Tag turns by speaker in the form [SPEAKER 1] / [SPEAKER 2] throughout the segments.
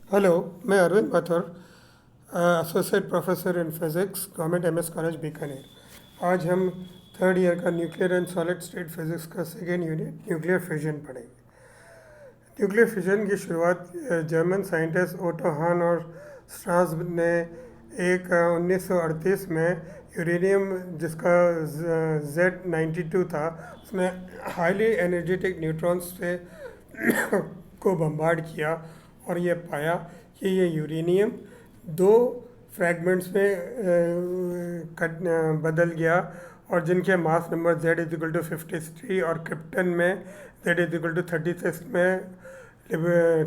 [SPEAKER 1] Hello, मैं Arvind Mathur, associate professor in physics, government MS college Bikaner. आज हम थर्ड ईयर का nuclear and solid state physics का सेकेंड यूनिट न्यूक्लियर फिजन पढ़ेंगे। Nuclear fission की शुरुआत जर्मन साइंटिस्ट ओटो हान और स्ट्रास ने 1938 में यूरेनियम, जिसका Z92 था, उसमें हाईली एनर्जेटिक न्यूट्रॉन्स से को बम्बार्ड किया और ये पाया कि ये यूरेनियम दो फ्रैगमेंट्स में बदल गया, और जिनके मास नंबर Z = 53 और क्रिप्टन में Z = 36 में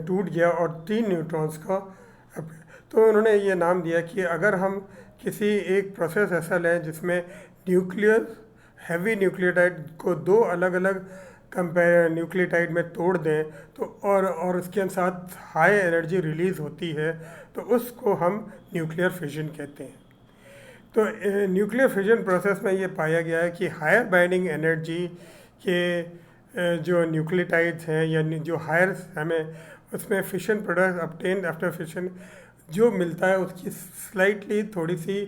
[SPEAKER 1] टूट गया और 3 न्यूट्रॉन्स का। तो उन्होंने ये नाम दिया कि अगर हम किसी एक प्रोसेस ऐसा लें जिसमें न्यूक्लियर हैवी न्यूक्लियोटाइड को दो अलग अलग कंपेयर न्यूक्लियोटाइड में तोड़ दें, तो और उसके साथ हाई एनर्जी रिलीज़ होती है, तो उसको हम न्यूक्लियर फिजन कहते हैं। तो न्यूक्लियर फिजन प्रोसेस में ये पाया गया है कि हायर बाइंडिंग एनर्जी के जो न्यूक्लियोटाइड्स हैं या जो हायर हमें उसमें fission product obtain after fission जो मिलता है, उसकी स्लाइटली थोड़ी सी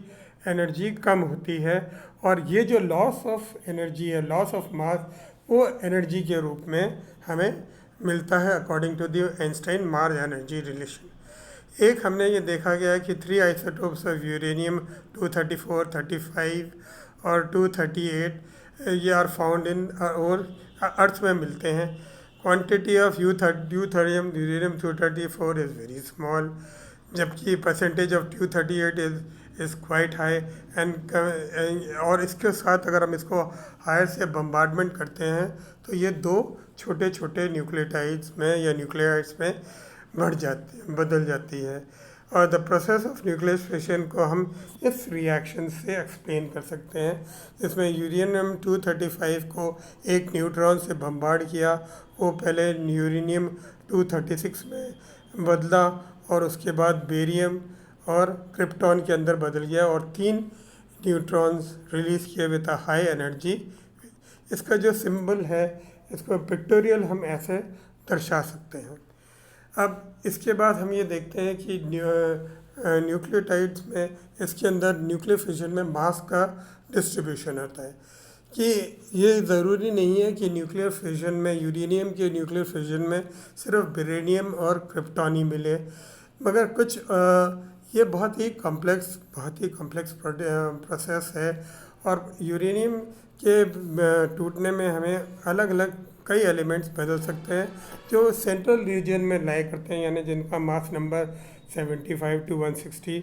[SPEAKER 1] एनर्जी कम होती है, और ये जो लॉस ऑफ एनर्जी है, लॉस ऑफ मास, वो एनर्जी के रूप में हमें मिलता है according to the Einstein mass energy relation. एक हमने ये देखा गया है कि 3 आइसोटोप्स ऑफ यूरेनियम 234, 35 और 238 ये आर फाउंड इन और अर्थ में मिलते हैं। क्वांटिटी ऑफ यूथेरियम यूरेनियम 234 इज़ वेरी स्मॉल, जबकि percentage of 238 is quite high and और इसके साथ अगर हम इसको हायर से बम्बार्डमेंट करते हैं तो ये दो छोटे छोटे न्यूक्लियोटाइड्स में या न्यूक्लियाइड्स में बदल जाती है। और the process of nuclear fission को हम इस रिएक्शन से एक्सप्लेन कर सकते हैं, जिसमें यूरेनियम 235 को एक न्यूट्रॉन से बम्बार्ड किया, वो पहले यूरेनियम 236 में बदला और उसके बाद बेरियम और क्रिप्टॉन के अंदर बदल गया और 3 न्यूट्रॉन्स रिलीज़ किए विद हाई एनर्जी। इसका जो सिंबल है, इसको पिक्टोरियल हम ऐसे दर्शा सकते हैं। अब इसके बाद हम ये देखते हैं कि न्यूक्लियोटाइड्स में इसके अंदर न्यूक्लियर फिजन में मास का डिस्ट्रीब्यूशन होता है, कि ये ज़रूरी नहीं है कि न्यूक्लियर फिजन में यूरेनियम के न्यूक्लियर फिजन में सिर्फ बेरेनियम और क्रिप्टॉन ही मिले, मगर कुछ ये बहुत ही कॉम्प्लेक्स प्रोसेस है, और यूरेनियम के टूटने में हमें अलग अलग कई एलिमेंट्स बदल सकते हैं जो सेंट्रल रीजन में लाई करते हैं, यानी जिनका mass number 75 to 160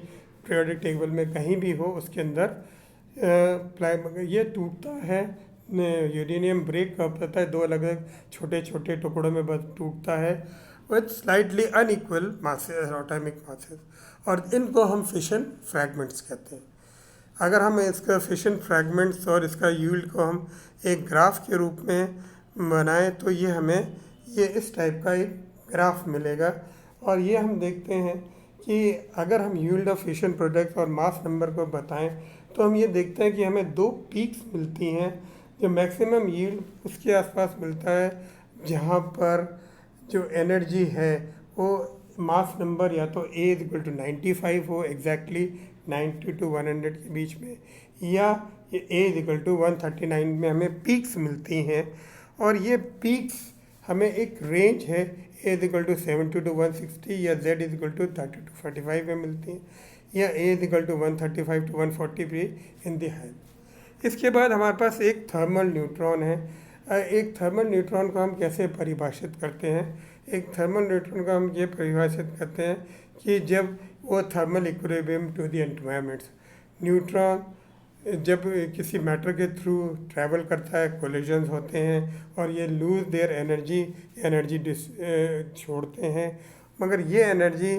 [SPEAKER 1] periodic table में कहीं भी हो, उसके अंदर ये टूटता है। यूरेनियम ब्रेक अप होता है, दो अलग अलग छोटे छोटे टुकड़ों में बस टूटता है with slightly unequal masses, atomic masses, और इनको हम फिशन फ्रैगमेंट्स कहते हैं। अगर हम इसका फिशन फ्रैगमेंट्स और इसका यील्ड को हम एक ग्राफ के रूप में बनाएं तो ये हमें ये इस टाइप का एक ग्राफ मिलेगा, और ये हम देखते हैं कि अगर हम यील्ड ऑफ फिशन प्रोडक्ट और मास नंबर को बताएं तो हम ये देखते हैं कि हमें दो पीक्स मिलती हैं। जो मैक्सिमम यील्ड उसके आसपास मिलता है जहाँ पर जो एनर्जी है वो मास नंबर या तो A = 95 हो, एग्जैक्टली 90 to 100 के बीच में, या ये A = 139 में हमें पीक्स मिलती हैं। और ये पीक्स हमें एक रेंज है A = 70 to 160 या Z = 30 to 45 में मिलती हैं, या A = 135 to 140 भी इन दी है। इसके बाद हमारे पास एक थर्मल न्यूट्रॉन है। एक थर्मल न्यूट्रॉन को हम कैसे परिभाषित करते हैं? एक थर्मल न्यूट्रॉन को हम ये परिभाषित करते हैं कि जब वो thermal equilibrium to the environment, neutron जब किसी मैटर के थ्रू ट्रैवल करता है, कोलिजन्स होते हैं और ये लूज देयर एनर्जी छोड़ते हैं, मगर ये energy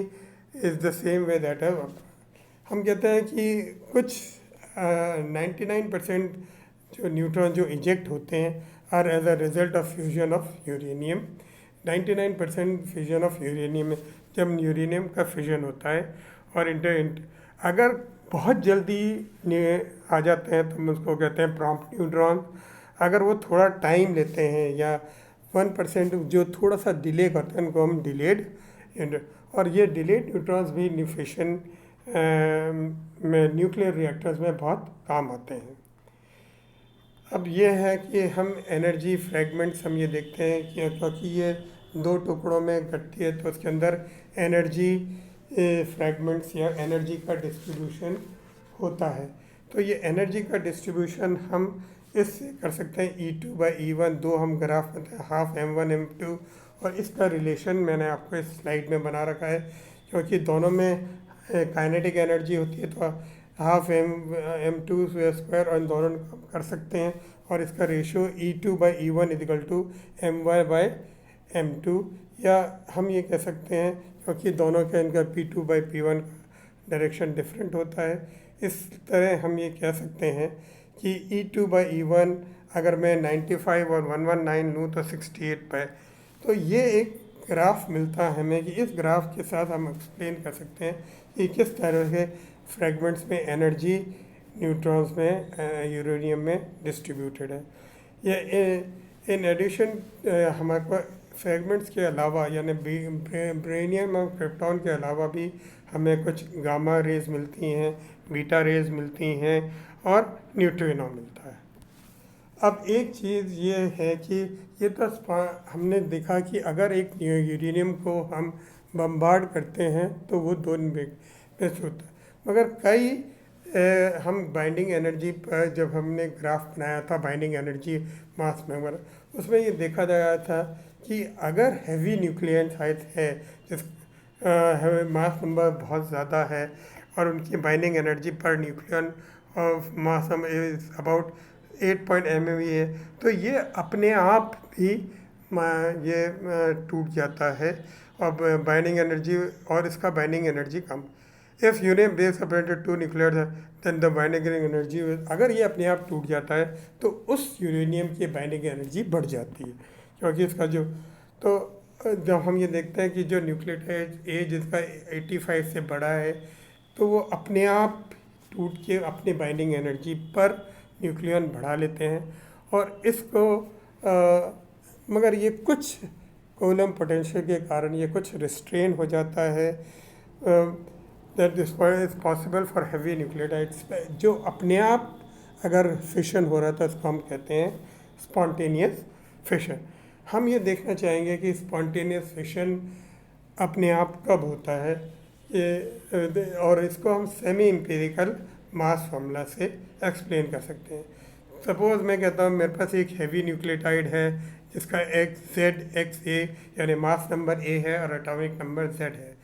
[SPEAKER 1] is the same way that हम कहते हैं कि कुछ 99% जो न्यूट्रॉन जो इजेक्ट होते हैं are as a result of fusion of uranium. 99% fusion of uranium में जब यूरेनियम का फ्यूजन होता है, और अगर बहुत जल्दी आ जाते हैं तो हम उसको कहते हैं प्रॉम्प्ट न्यूट्रॉन। अगर वो थोड़ा टाइम लेते हैं या 1% जो थोड़ा सा डिले करते हैं उनको हम डिलेड, और ये डिलेड न्यूट्रॉन्स भी फिशन में न्यूक्लियर रिएक्टर्स में बहुत काम आते हैं। अब ये है कि हम एनर्जी फ्रैगमेंट्स हम ये देखते हैं कि क्योंकि ये दो टुकड़ों में घटती है तो उसके अंदर एनर्जी फ्रैगमेंट्स या एनर्जी का डिस्ट्रीब्यूशन होता है। तो ये एनर्जी का डिस्ट्रीब्यूशन हम इससे कर सकते हैं E2/E1, दो हम ग्राफ में हाफ M1 M2, और इसका रिलेशन मैंने आपको इस स्लाइड में बना रखा है क्योंकि दोनों में काइनेटिक एनर्जी होती है तो हाफ M2 स्क्वायर और इन दोनों को हम कर सकते हैं, और इसका रेशियो E2/E1 = My/M2, या हम ये कह सकते हैं क्योंकि दोनों का इनका P2/P1 डायरेक्शन डिफरेंट होता है, इस तरह हम ये कह सकते हैं कि E2/E1 अगर मैं 95 और 119 लूँ तो 68 पे। तो ये एक ग्राफ मिलता है हमें कि इस ग्राफ के साथ हम एक्सप्लेन कर सकते हैं कि किस तरह के फ्रैगमेंट्स में एनर्जी न्यूट्रॉन्स में यूरेनियम में डिस्ट्रीब्यूटेड है। ये इन एडिशन हमारे को फ्रैगमेंट्स के अलावा यानी ब्रेनियम और क्रिप्टॉन के अलावा भी हमें कुछ गामा रेज मिलती हैं, बीटा रेज मिलती हैं और न्यूट्रिनो मिलता है। अब एक चीज़ ये है कि ये तो हमने देखा कि अगर एक यूरेनियम को हम बम्बार्ड करते हैं तो वो दो बेस्ट होता है, मगर कई हम बाइंडिंग एनर्जी पर जब हमने ग्राफ बनाया था बाइंडिंग एनर्जी मास नंबर, उसमें ये देखा गया था कि अगर हैवी न्यूक्लियसाइड है जिस मास नंबर बहुत ज़्यादा है और उनकी binding energy per nucleon of mass is about 8 MeV है, तो ये अपने आप भी ये टूट जाता है और बाइंडिंग एनर्जी और इसका बाइंडिंग एनर्जी कम। If uranium base separated to nuclear then the binding energy, अगर ये अपने आप टूट जाता है तो उस यूरेनियम की बाइंडिंग एनर्जी बढ़ जाती है क्योंकि इसका जो, तो जब हम ये देखते हैं कि जो न्यूक्लियोटाइड ए जिसका 85 से बड़ा है तो वो अपने आप टूट के अपनी बाइंडिंग एनर्जी पर न्यूक्लियन बढ़ा लेते हैं, और इसको मगर ये कुछ कूलम पोटेंशियल के कारण ये कुछ रिस्ट्रेन हो जाता है। That is possible for heavy nucleotides जो अपने आप अगर फिशन हो रहा था उसको हम कहते हैं स्पॉन्टेनियस फिशन। हम ये देखना चाहेंगे कि स्पॉन्टेनियस फिशन अपने आप कब होता है ये, और इसको हम सेमी एम्पिरिकल मास फार्मूला से एक्सप्लेन कर सकते हैं। सपोज़ मैं कहता हूँ मेरे पास एक हैवी न्यूक्लियोटाइड है जिसका XZXA यानी मास नंबर A है और एटॉमिक नंबर Z है,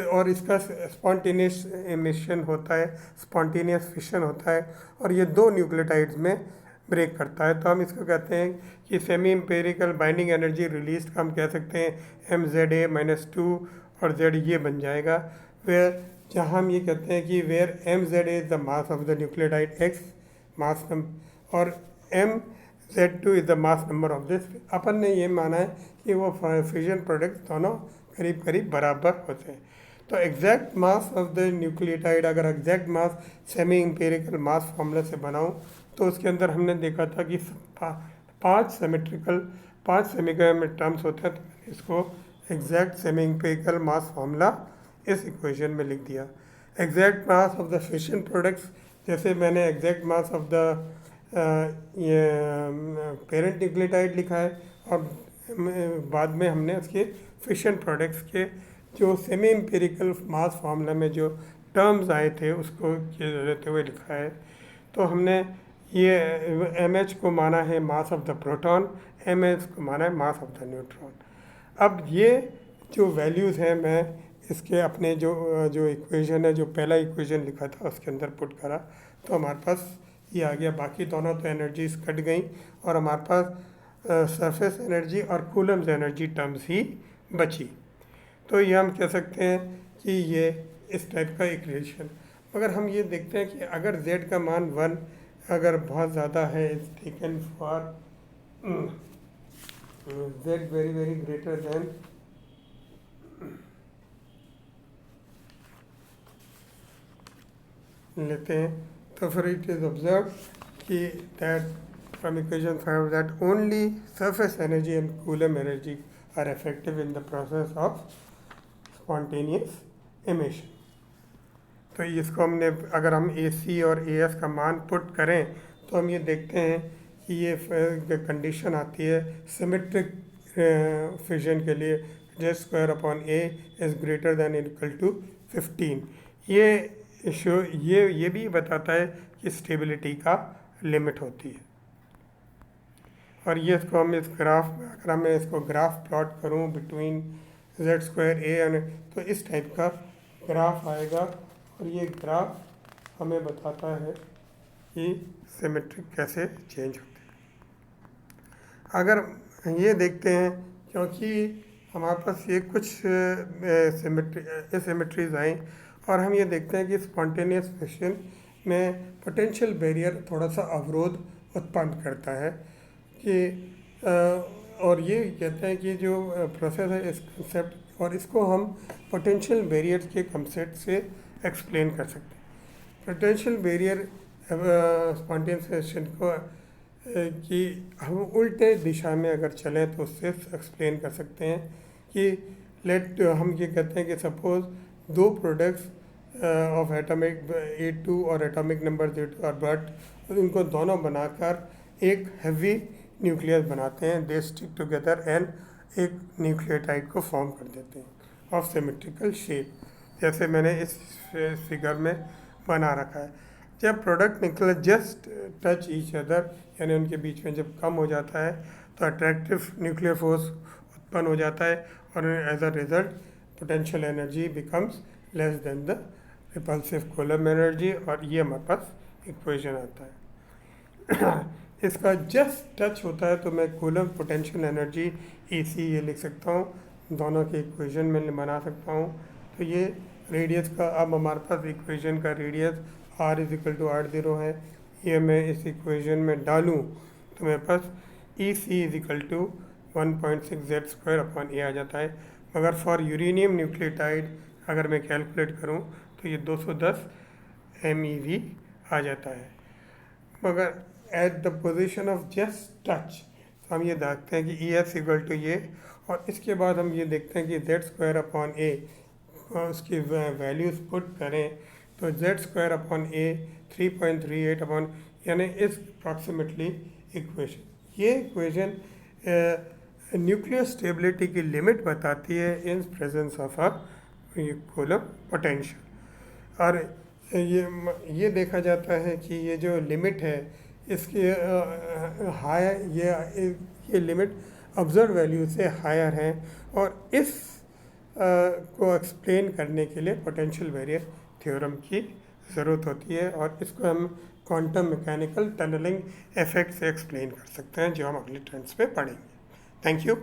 [SPEAKER 1] और इसका स्पॉन्टेनियस एमिशन होता है, स्पॉन्टेनियस फिशन होता है और ये दो न्यूक्लियोटाइड्स में ब्रेक करता है, तो हम इसको कहते हैं कि semi empirical binding energy release का हम कह सकते हैं MZA-2 और Z ये बन जाएगा, वेयर जहाँ हम ये कहते हैं कि where MZA is the mass of the nucleotide X mass number और MZ2 is the mass number of this. अपन ने ये माना है कि वो फ्यूजन प्रोडक्ट्स दोनों करीब करीब बराबर होते हैं। तो exact mass of the nucleotide अगर एग्जैक्ट मास सेमी एम्पेरिकल मास फार्मूला से बनाऊँ तो उसके अंदर हमने देखा था कि 5 सेमीकल में टर्म्स होते हैं, तो इसको exact semi empirical mass formula इस इक्वेशन में लिख दिया। Exact mass of the fission products जैसे मैंने एग्जैक्ट मास ऑफ द ये पेरेंट न्यूक्लियोटाइड लिखा है, और बाद में हमने उसके फिशन प्रोडक्ट्स के जो सेमी एम्पेरिकल मास फार्मूला में जो टर्म्स आए थे उसको रहते हुए लिखा है। तो हमने ये MH को माना है मास ऑफ द प्रोटॉन, MS को माना है मास ऑफ द न्यूट्रॉन। अब ये जो वैल्यूज़ हैं मैं इसके अपने जो इक्वेशन है, जो पहला इक्वेशन लिखा था उसके अंदर पुट करा तो हमारे पास ये आ गया। बाकी दोनों तो एनर्जीज कट गई और हमारे पास सरफेस एनर्जी और कूलम्स एनर्जी टर्म्स ही बची। तो ये हम कह सकते हैं कि ये इस टाइप का इक्वेशन। मगर हम ये देखते हैं कि अगर Z का मान 1 अगर बहुत ज़्यादा है, is taken for Z very very greater than लेते हैं, तो फिर इट इज़ ऑब्जर्व कि that from equation 5 that only surface energy and Coulomb energy are effective in the process of spontaneous emission. तो इसको हमने, अगर हम AC और AS का मान पुट करें तो हम ये देखते हैं कि ये कंडीशन आती है सिमेट्रिक फिजन के लिए, Z²/A is greater than equal to 15। ये भी बताता है कि स्टेबिलिटी का लिमिट होती है। और ये इसको हम इस ग्राफ में, अगर मैं इसको ग्राफ प्लॉट करूं बिटवीन Z²A तो इस टाइप का ग्राफ आएगा। और ये ग्राफ हमें बताता है कि सिमेट्रिक कैसे चेंज होते हैं। अगर ये देखते हैं, क्योंकि हमारे पास ये कुछ एसिमेट्रीज आई और हम ये देखते हैं कि स्पॉन्टेनियस फिशन में पोटेंशियल बैरियर थोड़ा सा अवरोध उत्पन्न करता है कि और ये कहते हैं कि जो प्रोसेस है इस कंसेप्ट, और इसको हम पोटेंशियल बैरियर के कंसेप्ट से एक्सप्लेन कर सकते हैं। पोटेंशियल बैरियर स्पॉन्टेनियस फिशन को कि हम उल्टे दिशा में अगर चलें तो उससे एक्सप्लेन कर सकते हैं कि हम ये कहते हैं कि सपोज दो प्रोडक्ट्स ऑफ एटॉमिक A2 और एटॉमिक नंबर Z2 और बट उनको दोनों बनाकर एक हैवी न्यूक्लियस बनाते हैं, दे स्टिक टुगेदर एंड एक न्यूक्लियोटाइड को फॉर्म कर देते हैं ऑफ सिमेट्रिकल शेप, जैसे मैंने इस फिगर में बना रखा है। जब प्रोडक्ट निकल जस्ट टच ईच अदर, यानी उनके बीच में जब कम हो जाता है तो अट्रैक्टिव न्यूक्लियर फोर्स उत्पन्न हो जाता है और as a result potential energy becomes less than the repulsive Coulomb energy, और ये हमारे पास इक्वेशन आता है। इसका जस्ट टच होता है तो मैं कूलम्ब पोटेंशियल एनर्जी EC ये लिख सकता हूँ, दोनों के इक्वेशन में बना सकता हूँ। तो ये रेडियस का, अब हमारे पास इक्वेशन का रेडियस R=R0 है, ये मैं इस इक्वेशन में डालूँ तो मेरे पास EC=1.6 Z²/A आ जाता है। मगर फॉर यूरेनियम न्यूक्लियोटाइड अगर मैं कैलकुलेट करूँ तो ये 210 MeV आ जाता है। मगर at the position of just touch तो हम ये देखते हैं कि ES= ये, और इसके बाद हम ये देखते हैं कि Z²/A उसकी वैल्यूज़ पुट करें तो Z²/A 3.38 यानी इस अप्रॉक्सीमेटली इक्वेशन, ये इक्वेशन न्यूक्लियर स्टेबिलिटी की लिमिट बताती है in presence of a coulomb potential. और ये देखा जाता है कि ये जो लिमिट है इसकी ये लिमिट ऑब्जर्व वैल्यू से हायर है, और इस को एक्सप्लेन करने के लिए पोटेंशियल बैरियर थ्योरम की ज़रूरत होती है, और इसको हम क्वांटम मैकेनिकल टनलिंग इफेक्ट से एक्सप्लेन कर सकते हैं, जो हम अगले ट्रेंड्स पे पढ़ेंगे। Thank you.